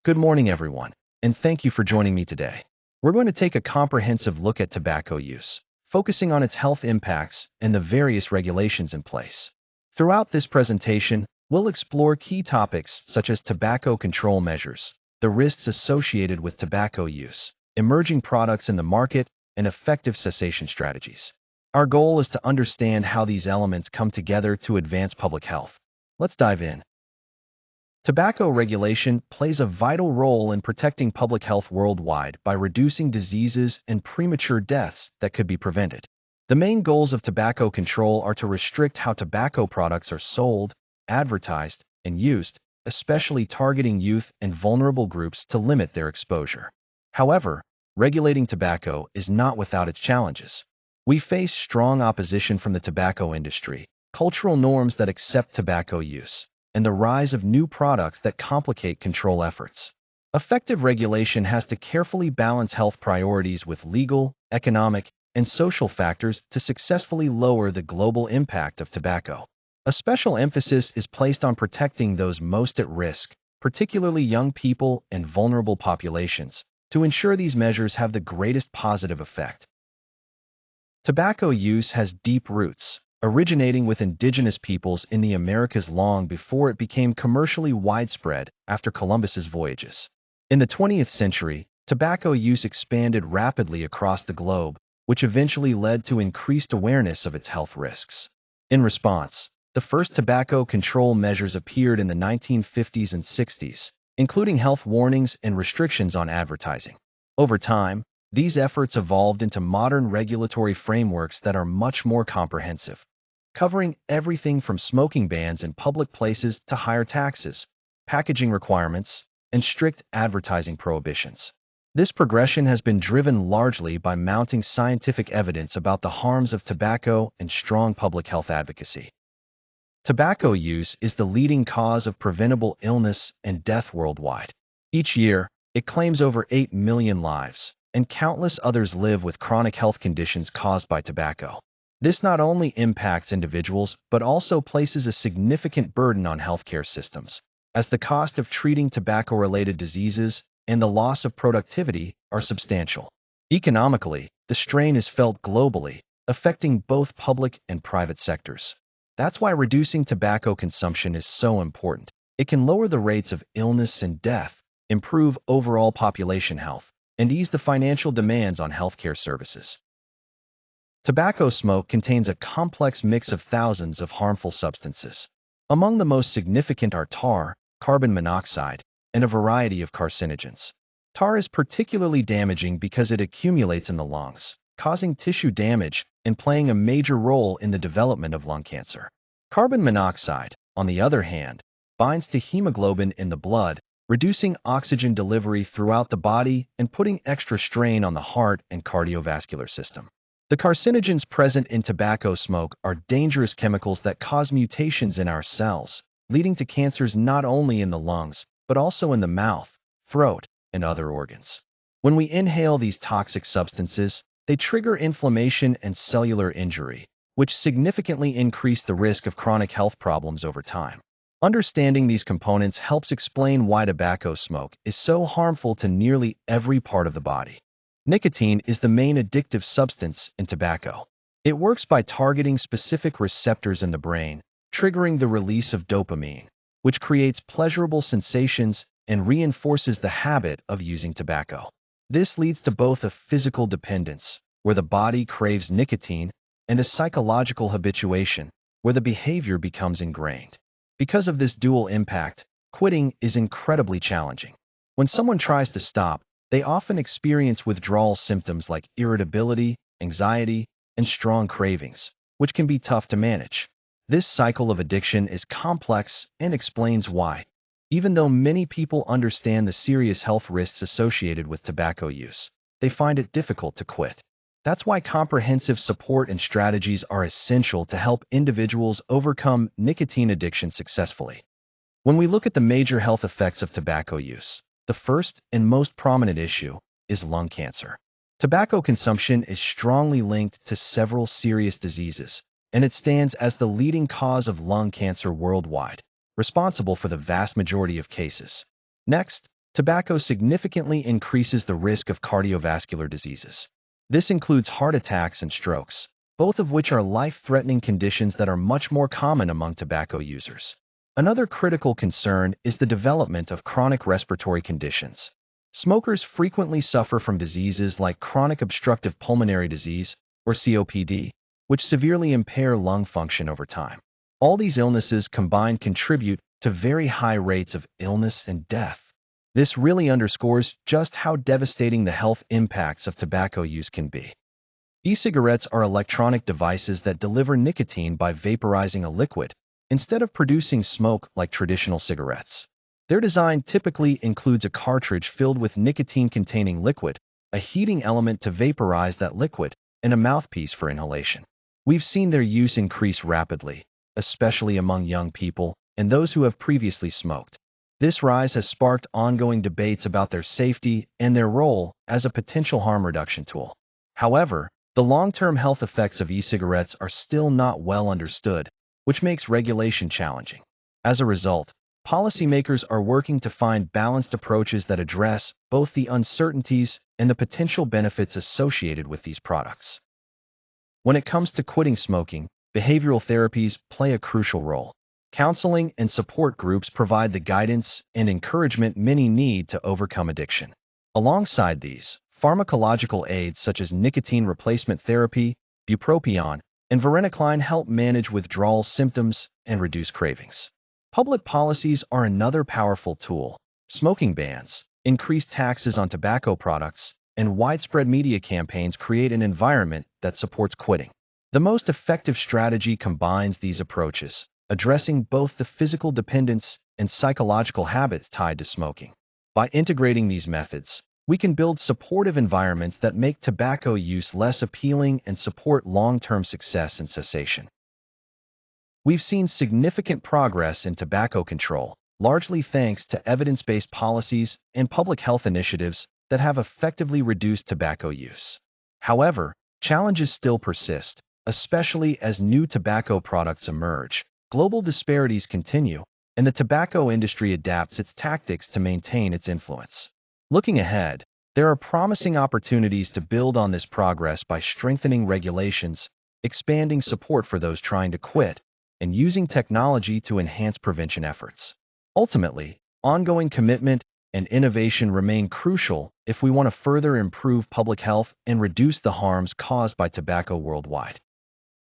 Good morning, everyone, and thank you for joining me today. We're going to take a comprehensive look at tobacco use, focusing on its health impacts and the various regulations in place. Throughout this presentation, we'll explore key topics such as tobacco control measures, the risks associated with tobacco use, emerging products in the market, and effective cessation strategies. Our goal is to understand how these elements come together to advance public health. Let's dive in. Tobacco regulation plays a vital role in protecting public health worldwide by reducing diseases and premature deaths that could be prevented. The main goals of tobacco control are to restrict how tobacco products are sold, advertised, and used, especially targeting youth and vulnerable groups to limit their exposure. However, regulating tobacco is not without its challenges. We face strong opposition from the tobacco industry, cultural norms that accept tobacco use, and the rise of new products that complicate control efforts. Effective regulation has to carefully balance health priorities with legal, economic, and social factors to successfully lower the global impact of tobacco. A special emphasis is placed on protecting those most at risk, particularly young people and vulnerable populations, to ensure these measures have the greatest positive effect. Tobacco use has deep roots, originating with indigenous peoples in the Americas long before it became commercially widespread after Columbus's voyages. In the 20th century, tobacco use expanded rapidly across the globe, which eventually led to increased awareness of its health risks. In response, the first tobacco control measures appeared in the 1950s and 60s, including health warnings and restrictions on advertising. Over time, these efforts evolved into modern regulatory frameworks that are much more comprehensive, covering everything from smoking bans in public places to higher taxes, packaging requirements, and strict advertising prohibitions. This progression has been driven largely by mounting scientific evidence about the harms of tobacco and strong public health advocacy. Tobacco use is the leading cause of preventable illness and death worldwide. Each year, it claims over 8 million lives, and countless others live with chronic health conditions caused by tobacco. This not only impacts individuals, but also places a significant burden on healthcare systems, as the cost of treating tobacco-related diseases and the loss of productivity are substantial. Economically, the strain is felt globally, affecting both public and private sectors. That's why reducing tobacco consumption is so important. It can lower the rates of illness and death, improve overall population health, and ease the financial demands on healthcare services. Tobacco smoke contains a complex mix of thousands of harmful substances. Among the most significant are tar, carbon monoxide, and a variety of carcinogens. Tar is particularly damaging because it accumulates in the lungs, causing tissue damage and playing a major role in the development of lung cancer. Carbon monoxide, on the other hand, binds to hemoglobin in the blood, reducing oxygen delivery throughout the body and putting extra strain on the heart and cardiovascular system. The carcinogens present in tobacco smoke are dangerous chemicals that cause mutations in our cells, leading to cancers not only in the lungs, but also in the mouth, throat, and other organs. When we inhale these toxic substances, they trigger inflammation and cellular injury, which significantly increase the risk of chronic health problems over time. Understanding these components helps explain why tobacco smoke is so harmful to nearly every part of the body. Nicotine is the main addictive substance in tobacco. It works by targeting specific receptors in the brain, triggering the release of dopamine, which creates pleasurable sensations and reinforces the habit of using tobacco. This leads to both a physical dependence, where the body craves nicotine, and a psychological habituation, where the behavior becomes ingrained. Because of this dual impact, quitting is incredibly challenging. When someone tries to stop, they often experience withdrawal symptoms like irritability, anxiety, and strong cravings, which can be tough to manage. This cycle of addiction is complex and explains why. Even though many people understand the serious health risks associated with tobacco use, they find it difficult to quit. That's why comprehensive support and strategies are essential to help individuals overcome nicotine addiction successfully. When we look at the major health effects of tobacco use, the first and most prominent issue is lung cancer. Tobacco consumption is strongly linked to several serious diseases, and it stands as the leading cause of lung cancer worldwide, responsible for the vast majority of cases. Next, Tobacco significantly increases the risk of cardiovascular diseases. This includes heart attacks and strokes, both of which are life-threatening conditions that are much more common among tobacco users. Another critical concern is the development of chronic respiratory conditions. Smokers frequently suffer from diseases like chronic obstructive pulmonary disease, or COPD, which severely impair lung function over time. All these illnesses combined contribute to very high rates of illness and death. This really underscores just how devastating the health impacts of tobacco use can be. E-cigarettes are electronic devices that deliver nicotine by vaporizing a liquid, instead of producing smoke like traditional cigarettes. Their design typically includes a cartridge filled with nicotine-containing liquid, a heating element to vaporize that liquid, and a mouthpiece for inhalation. We've seen their use increase rapidly, especially among young people and those who have previously smoked. This rise has sparked ongoing debates about their safety and their role as a potential harm reduction tool. However, the long-term health effects of e-cigarettes are still not well understood, which makes regulation challenging. As a result, policymakers are working to find balanced approaches that address both the uncertainties and the potential benefits associated with these products. When it comes to quitting smoking, behavioral therapies play a crucial role. Counseling and support groups provide the guidance and encouragement many need to overcome addiction. Alongside these, pharmacological aids such as nicotine replacement therapy, bupropion, and varenicline help manage withdrawal symptoms and reduce cravings. Public policies are another powerful tool. Smoking bans, increased taxes on tobacco products, and widespread media campaigns create an environment that supports quitting. The most effective strategy combines these approaches, addressing both the physical dependence and psychological habits tied to smoking. By integrating these methods, we can build supportive environments that make tobacco use less appealing and support long-term success and cessation. We've seen significant progress in tobacco control, largely thanks to evidence-based policies and public health initiatives that have effectively reduced tobacco use. However, challenges still persist, especially as new tobacco products emerge. Global disparities continue, and the tobacco industry adapts its tactics to maintain its influence. Looking ahead, there are promising opportunities to build on this progress by strengthening regulations, expanding support for those trying to quit, and using technology to enhance prevention efforts. Ultimately, ongoing commitment and innovation remain crucial if we want to further improve public health and reduce the harms caused by tobacco worldwide.